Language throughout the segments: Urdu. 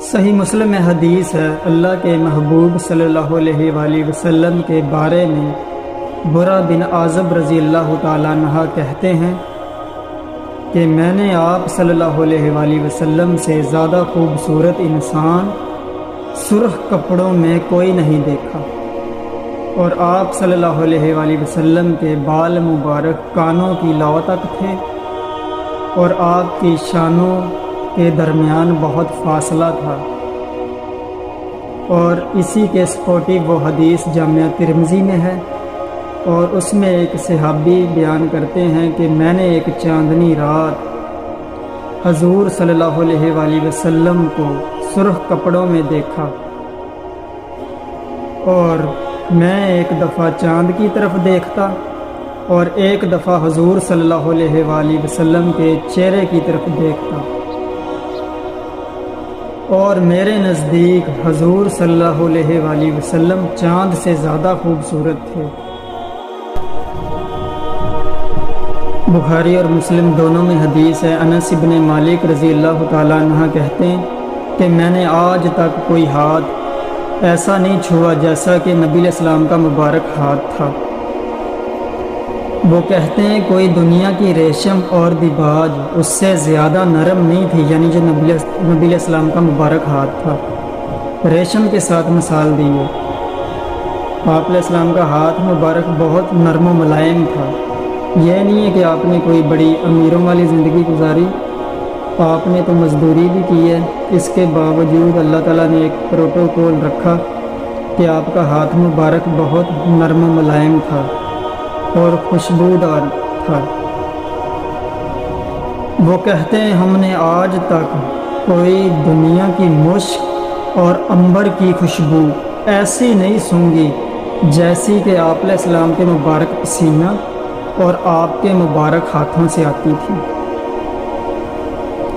صحیح مسلم میں حدیث ہے، اللہ کے محبوب صلی اللہ علیہ وآلہ وسلم کے بارے میں برا بن عازب رضی اللہ تعالیٰ عنہ کہتے ہیں کہ میں نے آپ صلی اللہ علیہ وآلہ وسلم سے زیادہ خوبصورت انسان سرخ کپڑوں میں کوئی نہیں دیکھا، اور آپ صلی اللہ علیہ وآلہ وسلم کے بال مبارک کانوں کی لو تک تھے، اور آپ کی شانوں کے درمیان بہت فاصلہ تھا۔ اور اسی کے سپورٹی وہ حدیث جامعہ ترمذی میں ہے، اور اس میں ایک صحابی بیان کرتے ہیں کہ میں نے ایک چاندنی رات حضور صلی اللہ علیہ وآلہ وسلم کو سرخ کپڑوں میں دیکھا، اور میں ایک دفعہ چاند کی طرف دیکھتا اور ایک دفعہ حضور صلی اللہ علیہ وآلہ وسلم کے چہرے کی طرف دیکھتا، اور میرے نزدیک حضور صلی اللہ علیہ وآلہ وسلم چاند سے زیادہ خوبصورت تھے۔ بخاری اور مسلم دونوں میں حدیث ہے، انس بن مالک رضی اللہ تعالیٰ عنہ کہتے ہیں کہ میں نے آج تک کوئی ہاتھ ایسا نہیں چھوا جیسا کہ نبی علیہ السلام کا مبارک ہاتھ تھا۔ وہ کہتے ہیں کوئی دنیا کی ریشم اور دیباج اس سے زیادہ نرم نہیں تھی، یعنی جو نبی علیہ السلام کا مبارک ہاتھ تھا۔ ریشم کے ساتھ مثال دی ہے، آپ علیہ السلام کا ہاتھ مبارک بہت نرم و ملائم تھا۔ یہ نہیں ہے کہ آپ نے کوئی بڑی امیروں والی زندگی گزاری، آپ نے تو مزدوری بھی کی ہے، اس کے باوجود اللہ تعالیٰ نے ایک پروٹوکول رکھا کہ آپ کا ہاتھ مبارک بہت نرم و ملائم تھا اور خوشبودار تھا۔ وہ کہتے ہیں ہم نے آج تک کوئی دنیا کی مشک اور عنبر کی خوشبو ایسی نہیں سونگھی جیسی کہ آپ علیہ السلام کے مبارک پسینہ اور آپ کے مبارک ہاتھوں سے آتی تھی۔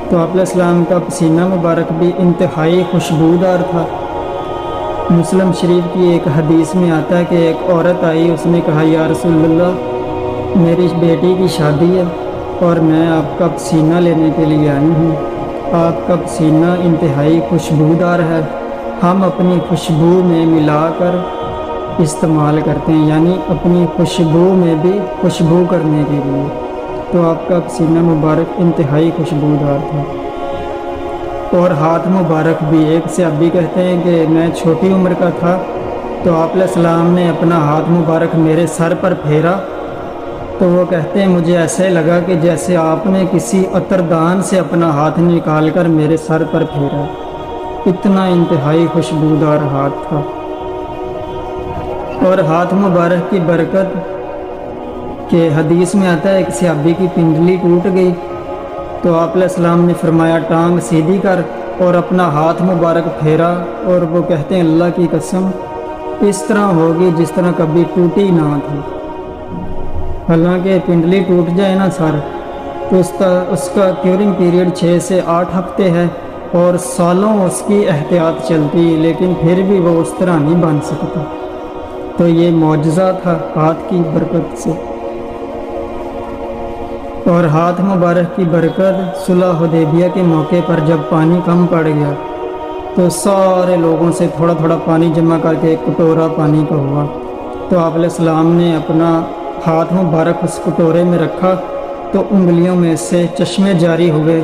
تو آپ علیہ السلام کا پسینہ مبارک بھی انتہائی خوشبودار تھا۔ مسلم شریف کی ایک حدیث میں آتا ہے کہ ایک عورت آئی، اس نے کہا یا رسول اللہ میری بیٹی کی شادی ہے اور میں آپ کا پسینہ لینے کے لیے آئی ہوں، آپ کا پسینہ انتہائی خوشبودار ہے، ہم اپنی خوشبو میں ملا کر استعمال کرتے ہیں، یعنی اپنی خوشبو میں بھی خوشبو کرنے کے لیے۔ تو آپ کا پسینہ مبارک انتہائی خوشبودار تھا، اور ہاتھ مبارک بھی۔ ایک صحابی کہتے ہیں کہ میں چھوٹی عمر کا تھا تو آپ علیہ السلام نے اپنا ہاتھ مبارک میرے سر پر پھیرا، تو وہ کہتے ہیں مجھے ایسے لگا کہ جیسے آپ نے کسی عطردان سے اپنا ہاتھ نکال کر میرے سر پر پھیرا، اتنا انتہائی خوشبودار ہاتھ تھا۔ اور ہاتھ مبارک کی برکت کہ حدیث میں آتا ہے ایک صحابی کی پنڈلی ٹوٹ گئی تو آپ علیہ السلام نے فرمایا ٹانگ سیدھی کر، اور اپنا ہاتھ مبارک پھیرا، اور وہ کہتے ہیں اللہ کی قسم اس طرح ہوگی جس طرح کبھی ٹوٹی نہ تھی۔ حالانکہ پنڈلی ٹوٹ جائے نا سر تو اس کا کیورنگ پیریڈ 6 سے 8 ہفتے ہے، اور سالوں اس کی احتیاط چلتی، لیکن پھر بھی وہ اس طرح نہیں بن سکتا۔ تو یہ معجزہ تھا ہاتھ کی برکت سے۔ اور ہاتھ مبارک کی برکت صلح حدیبیہ کے موقع پر جب پانی کم پڑ گیا تو سارے لوگوں سے تھوڑا تھوڑا پانی جمع کر کے ایک کٹورا پانی کا ہوا، تو آپ علیہ السلام نے اپنا ہاتھ مبارک اس کٹورے میں رکھا تو انگلیوں میں سے چشمے جاری ہوئے،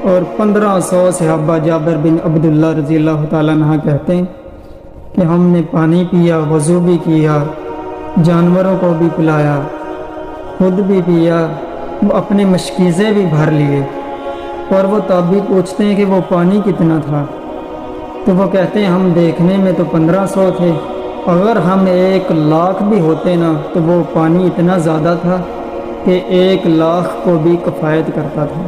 اور 1500 صحابہ جابر بن عبداللہ رضی اللہ تعالیٰ عنہ کہتے ہیں کہ ہم نے پانی پیا، وضو بھی کیا، جانوروں کو بھی پلایا، خود بھی پیا، اپنے مشکیزیں بھی بھر لیے۔ اور وہ تابعی پوچھتے ہیں کہ وہ پانی کتنا تھا، تو وہ کہتے ہیں ہم دیکھنے میں تو 1500 تھے، اگر ہم 1,00,000 بھی ہوتے نا تو وہ پانی اتنا زیادہ تھا کہ 1,00,000 کو بھی کفایت کرتا تھا۔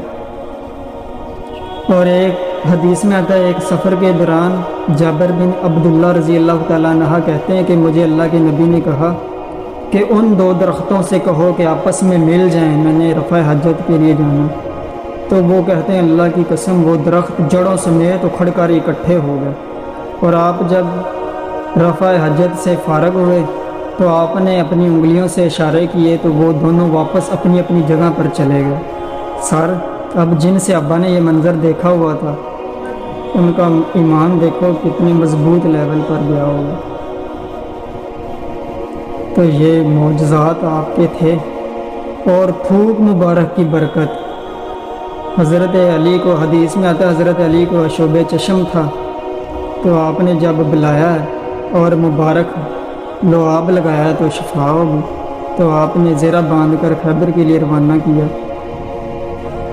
اور ایک حدیث میں آتا ہے ایک سفر کے دوران جابر بن عبداللہ رضی اللہ تعالیٰ عنہ کہتے ہیں کہ مجھے اللہ کے نبی نے کہا کہ ان 2 درختوں سے کہو کہ آپس میں مل جائیں، میں نے رفع حاجت کے لیے جانا۔ تو وہ کہتے ہیں اللہ کی قسم وہ درخت جڑوں سمیت اکھڑ کر اکٹھے ہو گئے، اور آپ جب رفع حاجت سے فارغ ہوئے تو آپ نے اپنی انگلیوں سے اشارے کیے تو وہ دونوں واپس اپنی اپنی جگہ پر چلے گئے۔ سر اب جن سے ابا نے یہ منظر دیکھا ہوا تھا ان کا ایمان دیکھو کتنے مضبوط لیول پر گیا ہوگا۔ تو یہ معجزات آپ کے تھے۔ اور تھوک مبارک کی برکت، حضرت علی کو حدیث میں آتا ہے حضرت علی کو عشوب چشم تھا، تو آپ نے جب بلایا اور مبارک لعاب لگایا تو شفا ہوگی، تو آپ نے زیرہ باندھ کر خیبر کے لیے روانہ کیا۔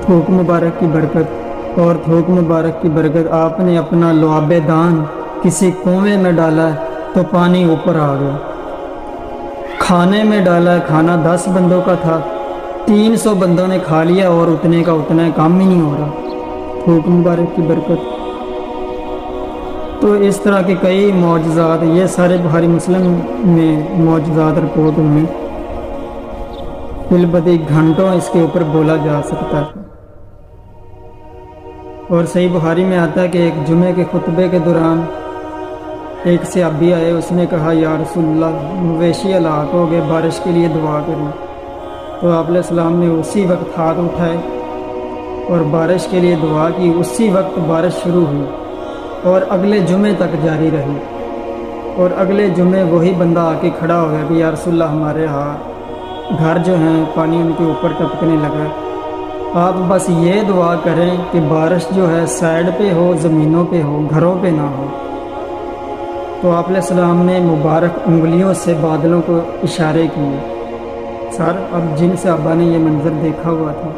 تھوک مبارک کی برکت، اور تھوک مبارک کی برکت، آپ نے اپنا لعاب دان کسی کنویں میں ڈالا تو پانی اوپر آ گیا۔ کھانے میں ڈالا، کھانا 10 بندوں کا تھا، 300 بندوں نے کھا لیا اور اتنے کا اتنا کام ہی نہیں ہو رہا۔ تھوک مبارک کی برکت۔ تو اس طرح کے کئی معجزات، یہ سارے بخاری مسلم میں معجزات رپورٹ ہوئے، بالبدی گھنٹوں اس کے اوپر بولا جا سکتا ہے۔ اور صحیح بخاری میں آتا ہے کہ ایک جمعے کے خطبے کے دوران ایک صحابی آئے، اس نے کہا یا رسول اللہ مویشی ہلاک ہو گئے، بارش کے لیے دعا کریں۔ تو آپ علیہ السلام نے اسی وقت ہاتھ اٹھائے اور بارش کے لیے دعا کی، اسی وقت بارش شروع ہوئی اور اگلے جمعے تک جاری رہی۔ اور اگلے جمعے وہی بندہ آ کے کھڑا ہو گیا کہ یا رسول اللہ ہمارے گھر جو ہیں پانی ان کے اوپر ٹپکنے لگا، آپ بس یہ دعا کریں کہ بارش جو ہے سائڈ پہ ہو، زمینوں پہ ہو، گھروں پہ نہ ہو۔ تو آپ علیہ السلام نے مبارک انگلیوں سے بادلوں کو اشارے کیے۔ سر اب جن صحابہ نے یہ منظر دیکھا ہوا تھا